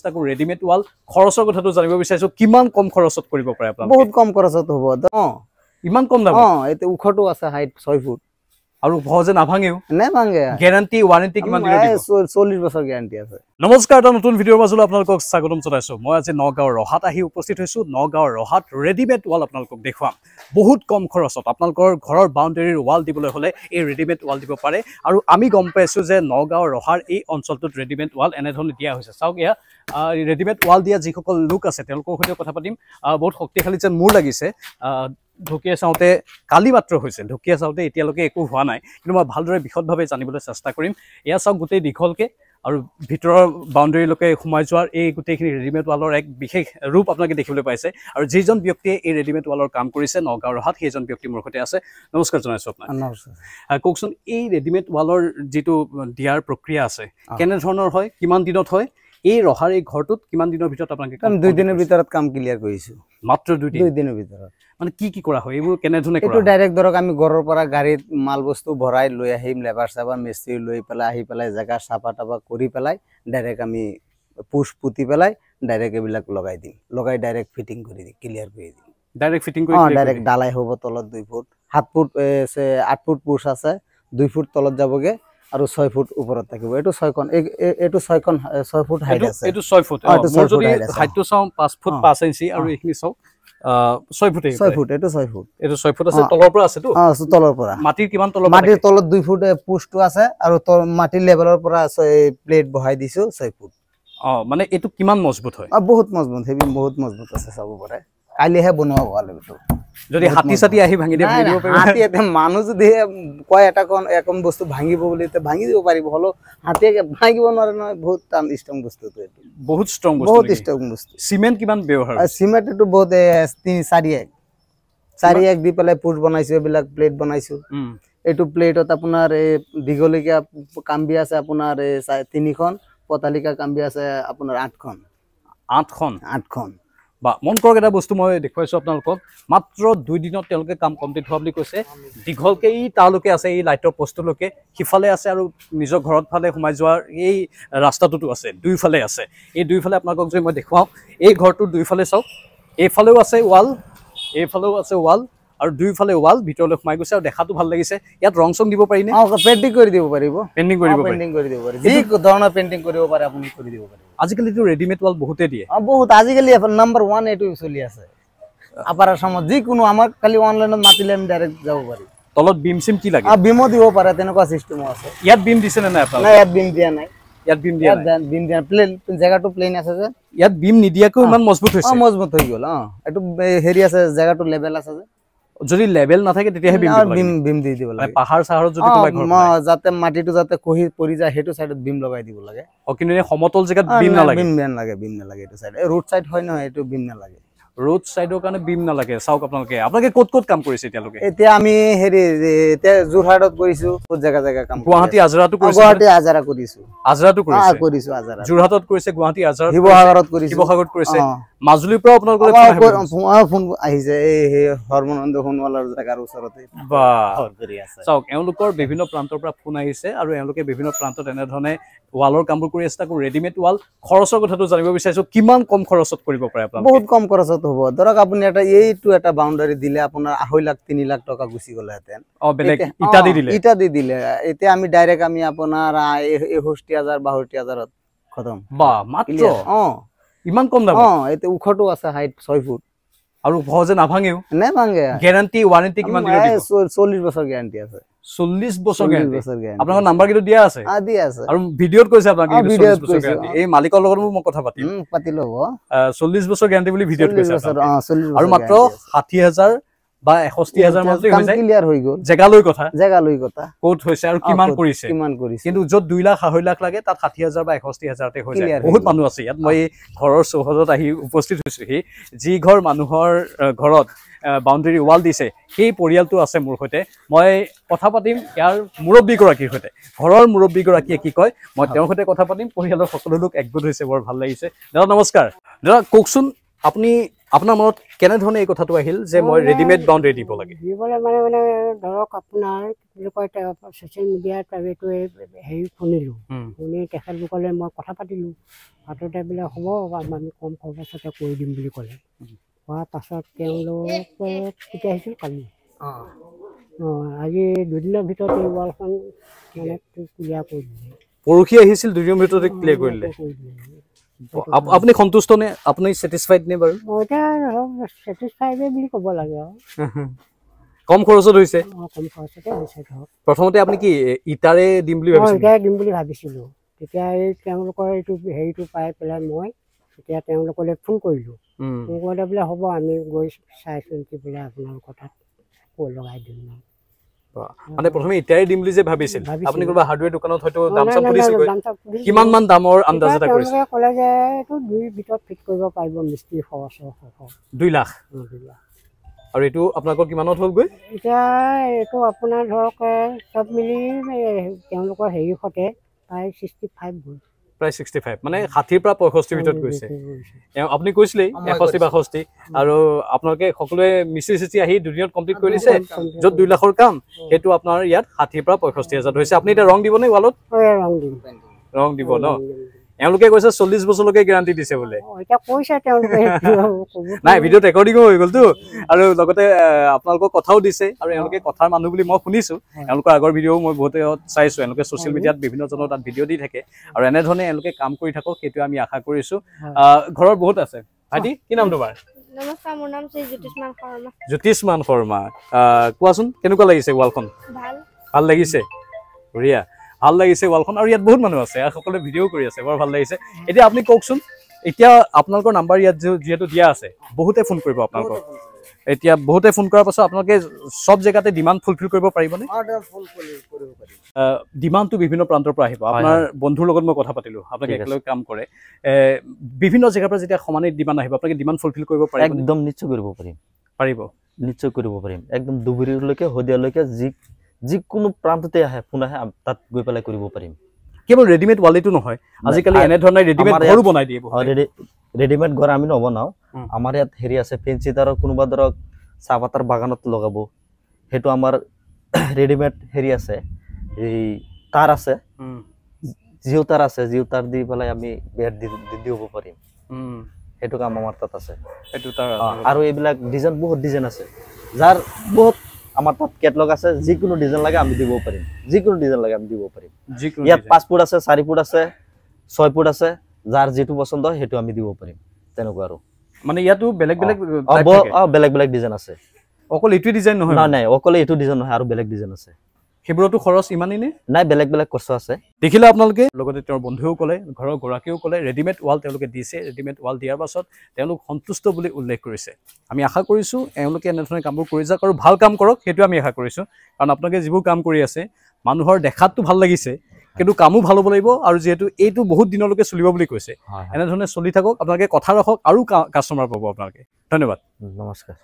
তাকো readymade wall খৰচৰ কথাটো জানিব বিচাৰিছো কিমান কম খৰচত কৰিব পাৰে আপোনালোকে বহুত কম খৰচত হ'ব ইমান কম দাম এতে উখটো আছে হাইট 6 ফুট আৰু সহজে নাভাঙেও নেভাঙে গ্যাৰান্টি ওয়াৰেন্টি কিমান দিনৰ দিব 40 বছৰ গ্যাৰান্টি আছে নমস্কাৰ এটা নতুন ভিডিঅ'ৰ মাজলৈ আপোনালোকক স্বাগতম জনাইছো মই আজি নগাঁৱৰ ৰহাত আহি উপস্থিত হৈছো নগাঁৱৰ ৰহাত ৰেডিমেড ৱাল আপোনালোকক দেখুৱাম বহুত কম খৰচত আপোনালোকৰ ঘৰৰ বাউণ্ডাৰীৰ ৱাল দিবলৈ হলে এই ৰেডিমেড ৱাল দিব পাৰে আৰু আমি গম পাইছো যে নগাঁৱৰ ৰহাৰ এই অঞ্চলটোত ৰেডিমেড ৱাল এনেধৰণে দিয়া হৈছে চাওক ইয়া ৰেডিমেড ৱাল দিয়া যিসকল লোক আছে তেওঁলোকৰ সৈতে কথা পাতিম বহুত শক্তিশালী যেন মোৰ লাগিছে ঢুকিয়ে চাওঁতে কালি মাত্ৰ হৈছে ঢুকিয়ে চাওঁতে এতিয়ালৈকে একো হোৱা নাই কিন্তু মই ভালদৰে বিশদভাৱে জানিবলৈ চেষ্টা কৰিম এয়া চাওক গোটেই দীঘলকে আৰু ভিতৰৰ বাউণ্ডাৰীলৈকে সোমাই যোৱাৰ এই গোটেইখিনি ৰেডিমেড ৱালৰ এক বিশেষ ৰূপ আপোনালোকে দেখিবলৈ পাইছে আৰু যিজন ব্যক্তিয়ে এই ৰেডিমেড ৱালৰ কাম কৰিছে নগাঁৱৰ ৰহাত সেইজন ব্যক্তি মোৰ সৈতে আছে নমস্কাৰ জনাইছো আপোনাক কওকচোন এই ৰেডিমেড ৱালৰ যিটো দিয়াৰ প্ৰক্ৰিয়া আছে কেনেধৰণৰ হয় কিমান দিনত হয় এই ৰহাৰ এই ঘৰটোত কিমান দিনৰ ভিতৰত আপোনালোকে 2 দিনৰ ভিতৰত কাম ক্লিয়াৰ কৰিছো মাত্ৰ 2 দিনৰ ভিতৰত মানে কি কৰা হয় এইবোৰ কেনেধৰণে কৰা এটো ডাইৰেক্ট ধৰক আমি ঘৰৰ পৰা গাড়ীত মাল বস্তু ভৰাই লৈ আহিম লেবাৰ সাবাৰ মিস্ত্ৰী লৈ পেলাই আহি পেলাই জায়গা সাফা টাফা কৰি পেলাই ডাইৰেক্ট আমি পুশ পুতি পেলাই ডাইৰেক্ট এবিলাক লগাই দিম লগাই ডাইৰেক্ট ফিটিং কৰি দিম ক্লিয়াৰ কৰি দিম ডাইৰেক্ট ফিটিং কৰি ডাইৰেক্ট ডালাই হ'ব তলত 2 ফুট 7 ফুট 8 ফুট পুশ আছে 2 ফুট তলত যাবগে আৰু 6 ফুট ওপৰত থাকিব এটো 6 কোণ এটো 6 ফুট হাইট আছে এটো 6 ফুট মোৰ যদি হাইটটো চাও 5 ফুট 5 ইঞ্চি আৰু এইখিনি চাও 6 ফুট এটো 6 ফুট এটো 6 ফুট আছে তলৰ পৰা আছে তো তলৰ পৰা মাটিৰ কিমান তলৰ মাটিৰ তলত 2 ফুট পুষ্টটো আছে আৰু মাটিৰ লেভেলৰ পৰা প্লেট বহাই দিছো 6 ফুট মানে এটো কিমান মজবুত হয় বহুত মজবুত হেভি বহুত মজবুত আছে চাব পাৰে কালিহে বনোৱা ভাল এটো যদি হাতি সাতি আহি ভাঙি দিব পাৰিব হাতি এতে মানুহ যদি কয় এটা একম বস্তু ভাঙিব বুলি তে ভাঙি দিব পাৰিব হলো হাতিয়ে ভাঙিব নোৱাৰে নহয় বহুত টান ষ্ট্ৰং বস্তু তো এটো বহুত ষ্ট্ৰং বস্তু সিমেন্ট কিমান ব্যৱহাৰ সিমেন্ট এটো বহুত 4 এক দি পেলাই পুশ বনাইছো এবিলাক প্লেট বনাইছো এটো প্লেটত আপোনাৰ দীঘলিকা কাম্বি আছে আপোনাৰ 3খন পতালিকা কাম্বি আছে আপোনাৰ 8খন বা মন কৰক এটা বস্তু মই দেখুৱাইছো আপোনালোকক মাত্ৰ 2 দিনত তেওঁলোকে কাম কমপ্লিট হোৱা বুলি কৈছে দীঘলকে ই তালুকে আছে এই লাইটৰ পোষ্টলৈকে হিফালে আছে আৰু নিজৰ ঘৰত ফালে সোমাই যোৱাৰ এই ৰাস্তাটোতো আছে দুইফালে আছে এই দুইফালে আপোনালোকক যদি মই দেখুৱাও এই ঘৰটোৰ দুইফালে চাওক এইফালেও আছে ৱাল এইফালেও আছে ৱাল আৰু দুইফালে ৱাল ভিতৰলৈ সোমাই গৈছে আৰু দেখাটো ভাল লাগিছে ইয়াত ৰং চং দিব পাৰি নে পেইন্টিং কৰি দিব পাৰিব পেইন্টিং কৰিব পাৰি যি ধৰণৰ পেইন্টিং কৰিব পাৰে আপুনি কৰি দিব পাৰিব আজিকালি তো ৰেডিমেড ৱাল বহুতে দিয়ে বহুত আজিকালি নাম্বাৰ 1 এটো চলি আছে আপাৰ সময় যি কোনো আমাৰ খালি অনলাইনত মাতিলে আমি ডাইৰেক্ট যাব পাৰি তলত বিম সিম কি লাগে বিমো দিব পাৰে তেনেকুৱা সিস্টেম আছে ইয়াত বিম দিছে না আপোনালোকে না ইয়াত বিম দিয়া নাই বিম দিয়া প্লেন জায়গাটো প্লেন আছে যে ইয়াত বিম নিদিয়াকৈ ইমান মজবুত হৈছে মজবুত হৈ গল এটো হেৰি আছে জায়গাটো লেভেল আছে যে যদি লেভেল না থাকে তেতিয়া বিম দি দিব লাগে পাহাৰ সাহাৰত যদি কোবাই ঘৰ যাতে মাটিটো যাতে কহি পৰি যায় হেতু সাইডত বিম লগাই দিব লাগে কিন্তু সমতল জায়গাত বিম নালাগে এটো সাইড ৰোড সাইড হয় নহয় এটো বিম নালাগে ৰোড সাইডৰ কাৰণে বিম নালাগে চাওক আপোনালোকে ক'ত কাম কৰিছে এতিয়া আমি হেৰি এতিয়া জোৰহাটত কৰিছো বহুত জায়গা কাম গুৱাহাটী আজৰাটো কৰিছো জোৰহাটত কৰিছে গুৱাহাটী আজৰা শিৱসাগৰত কৰিছে মাজুলীৰ পৰা আপোনালোকৰ ফোন আহিছে এই হৰমনন্দ সোণৱালৰ জাগাৰ ওচৰতে চাওক এওঁলোকৰ বিভিন্ন প্ৰান্তৰ পৰা ফোন আহিছে আৰু এওঁলোকে বিভিন্ন প্ৰান্তত এনেধৰণে ৱালৰ কামবোৰ কৰি আছে তাকো ৰেডিমেড ৱাল খৰচৰ কথাটো জানিব বিচাৰিছো কিমান কম খৰচত কৰিব পাৰে আপোনালোকে বহুত কম খৰচত হ'ব ধৰক আপুনি এটা বাউণ্ডাৰী দিলে আপোনাৰ 2.5 লাখ 3 লাখ টকা গুছি গলে হেতেন বেলেগ ইটা দি দিলে এতিয়া আমি ডাইৰেক্ট আমি আপোনাৰ 61000 62000ত খতম বা মাত্ৰ ইমান কম দাম এতে উখটো আছে হাইট 6 ফুট আৰু সহজে নাভাঙেও গ্যাৰান্টি ওয়াৰেন্টি কিমান দিনৰ দিব 40 বছৰ গ্যাৰান্টি আছে 40 বছৰ গ্যাৰান্টি আপোনাক নাম্বাৰ কিটো দিয়া আছে আৰু ভিডিঅ'ত কৈছে আপোনাক 40 বছৰ গ্যাৰান্টি এই মালিকৰ লগত মই কথা পাতি ল'ব 40 বছৰ গ্যাৰান্টি বুলি ভিডিঅ'ত কৈছে আৰু মাত্ৰ 60000 বা 61000 মাজতে হৈ যায় ক্লিয়াৰ হৈ গল জায়গালৈ কথা কোট হৈছে আৰু কিমান কৰিছে কিন্তু যত 2 লাখ 2.5 লাখ লাগে তাত 60000 বা 61000 তে হৈ যায় বহুত মানুহ আছে ইয়াত মই ঘৰৰ চৌহদত আহি উপস্থিত হৈছো যি ঘৰ মানুহৰ ঘৰত বাউণ্ডাৰী ৱাল দিছে সেই পৰিয়ালটো আছে মোৰ সৈতে মই কথা পাতিম ইয়াৰ মুৰব্বী গৰাকীৰ সৈতে ঘৰৰ মুৰব্বী গৰাকীয়ে কি কয় মই তেওঁৰ সৈতে কথা পাতিম পৰিয়ালৰ সকলো লোক একগোট হৈছে বৰ ভাল লাগিছে দাদা নমস্কাৰ দাদা কওকচোন আপুনি আপোনাৰ মনত কেনেধৰণে এই কথাটো আহিল যে মই ৰেডিমেড বাউণ্ডেৰী দিব লাগে দিবলৈ মানে ধৰক আপোনাৰ কি বুলি কয় ছ'চিয়েল মিডিয়াত এইটো হেৰি শুনিলোঁ শুনি তেখেতলোকলৈ মই কথা পাতিলোঁ পাতোতে বোলে হ'ব আমি কম খৰচতে কৰি দিম বুলি ক'লে কোৱাৰ পাছত তেওঁলোকে কেতিয়া আহিছিল কালি আজি দুদিনৰ ভিতৰত এই ৱালখন মানে ক্লিয়াৰ কৰি দিলে পৰহি আহিছিল 2 দিনৰ ভিতৰতে ক্লিয়াৰ কৰি দিলে আপুনি সন্তুষ্ট নে আপুনি ছেটিছফাইড নে বাৰু মই এতিয়া ধৰক ছেটিছফাইডে বুলি ক'ব লাগে আৰু কম খৰচত হৈছে কম খৰচতে হৈছে ধৰক প্ৰথমতে আপুনি কি ইটাৰে দিম বুলি মই ভাবিছিল ইটাৰে দিম বুলি ভাবিছিলোঁ তেতিয়া এই তেওঁলোকৰ এইটো হেৰিটো পাই পেলাই মই তেতিয়া তেওঁলোকলৈ ফোন কৰিলোঁ ফোন কৰোঁতে বোলে হ'ব আমি গৈ চাই চিন্তি বোলে আপোনালোকৰ তাত কৈ লগাই দিম মানে প্ৰথমে ইটাৰে দিম বুলি যে ভাবিছিল ভাবিছিলোঁ। আপুনি কোনোবা হাৰ্ডৱেৰ দোকানত হয়তো দাম নাই, চাম নাই, সুধিছিল দাম চাম সুধিছিলোঁ। কিমান মান দামৰ আন্দাজ এটা তেতিয়া কৰিছিল তেওঁলোকে ক'লে যে এইটো 2 ভিতৰত ফিট কৰিব পাৰিব মিস্ত্ৰী খৰচৰ 2 লাখ আৰু এইটো আপোনালোকৰ কিমানত হ'লগৈ এতিয়া এইটো আপোনাৰ ধৰক চব মিলি তেওঁলোকৰ হেৰি সতে প্ৰায় 65 গ'ল প্ৰায় 65 মানে 60 পৰা 65 ভিতৰত গৈছে আপুনি কৈছিলেই 61 62 আৰু আপোনালোকে সকলোৱে মিস্ত্ৰী চিস্ত্ৰী আহি দুদিনত কমপ্লিট কৰি দিছে য'ত 2 লাখৰ কাম সেইটো আপোনাৰ ইয়াত 60 পৰা 65,000 হৈছে আপুনি এতিয়া ৰং দিবনে ৱালত ৰং দিম ৰং দিব ন এওঁলোকে কৈছে 40 বছৰলৈকে গেৰাণ্টি দিছে বোলে এতিয়া কৈছে তেওঁলোকে নাই ভিডিঅ'ত ৰেকৰ্ডিঙো হৈ গ'লতো আৰু লগতে আপোনালোকক কথাও দিছে আৰু এওঁলোকে কথাৰ মানুহ বুলি মই শুনিছোঁ এওঁলোকৰ আগৰ ভিডিঅ'ও মই বহুতে চাইছোঁ এওঁলোকে ছ'চিয়েল মিডিয়াত বিভিন্ন জনৰ তাত ভিডিঅ' দি থাকে আৰু এনেধৰণে এওঁলোকে কাম কৰি থাকক সেইটো আমি আশা কৰিছোঁ ঘৰৰ বহুত আছে ভাইটি কি নাম তোমাৰ নমস্কাৰ মোৰ নাম শ্ৰী জ্যোতিষ্মান শৰ্মা জ্যোতিষ্মান শৰ্মা কোৱাচোন কেনেকুৱা লাগিছে ৱালখন ভাল লাগিছে বঢ়িয়া ভাল লাগিছে ৱালখন আৰু ইয়াত বহুত মানুহ আছে সকলোৱে ভিডিঅ' কৰি আছে বৰ ভাল লাগিছে এতিয়া আপুনি কওকচোন এতিয়া আপোনালোকৰ নাম্বাৰ ইয়াত যিহেতু দিয়া আছে বহুতে ফোন কৰিব আপোনালোকক এতিয়া বহুতে ফোন কৰাৰ পাছত আপোনালোকে সব জেগাতে ডিমাণ্ড ফুলফিল কৰিব পাৰিবনে ডিমাণ্ডটো বিভিন্ন প্ৰান্তৰ পৰা আহিব আপোনাৰ বন্ধুৰ লগত মই কথা পাতিলোঁ আপোনালোকে একেলগে কাম কৰে বিভিন্ন জেগাৰ পৰা যেতিয়া সমানে ডিমাণ্ড আহিব আপোনালোকে ডিমাণ্ড ফুলফিল কৰিব পাৰিব একদম নিশ্চয় কৰিব পাৰিব নিশ্চয় কৰিব পাৰিম একদম দুবুৰীলৈকে হদিয়ালৈকে যিকোনো প্ৰান্ততে আহে ফোন আহে তাত গৈ পেলাই কৰিব পাৰিম কেৱল ৰেডিমেড ৱালিটো নহয় আজিকালি এনেধৰণে ৰেডিমেড ঘৰো বনাই দিয়ে ৰেডিমেড ঘৰ আমি নবনাওঁ আমাৰ ইয়াত হেৰি আছে ফেঞ্চি তাৰৰ কোনোবা ধৰক চাহপাতৰ বাগানত লগাব সেইটো আমাৰ ৰেডিমেড হেৰি আছে এই তাৰ আছে জিও তাৰ দি পেলাই আমি বেৰ দি দিব পাৰিম সেইটো কাম আমাৰ তাত আছে সেইটো তাৰ আৰু এইবিলাক ডিজাইন বহুত ডিজাইন আছে যাৰ বহুত আমাৰ তাত কেটলগ আছে যিকোনো ডিজাইন লাগে আমি দিব পাৰিম যিকোনো ডিজাইন লাগে আমি দিব পাৰিম ইয়াত 5 ফুট আছে 4 ফুট আছে 6 ফুট আছে যাৰ যেটো পছন্দ হয় সেইটো আমি দিব পাৰিম তেনেকুৱা আৰু মানে ইয়াতো বেলেগ বেলেগ বেলেগ বেলেগ ডিজাইন আছে অকল এইটো ডিজাইন নহয় নাই অকলে এইটো ডিজাইন নহয় আৰু বেলেগ ডিজাইন আছে হেবৰটো খৰচ ইমানেই নে নাই বেলেগ বেলেগ খৰচ আছে দেখিলে আপোনালোকে লগতে তেওঁৰ বন্ধুও ক'লে ঘৰৰ গৰাকীও ক'লে ৰেডিমেড ৱাল তেওঁলোকে দিছে ৰেডিমেড ৱাল দিয়াৰ পাছত তেওঁলোক সন্তুষ্ট বুলি উল্লেখ কৰিছে আমি আশা কৰিছোঁ এওঁলোকে এনেধৰণে কামবোৰ কৰি যাওক আৰু ভাল কাম কৰক সেইটো আমি আশা কৰিছোঁ কাৰণ আপোনালোকে যিবোৰ কাম কৰি আছে মানুহৰ দেখাতটো ভাল লাগিছে কিন্তু কামো ভাল হ'ব লাগিব আৰু যেহেতু এইটো বহুত দিনলৈকে চলিব বুলি কৈছে এনেধৰণে চলি থাকক আপোনালোকে কথা ৰাখক আৰু কাষ্টমাৰ পাব আপোনালোকে ধন্যবাদ নমস্কাৰ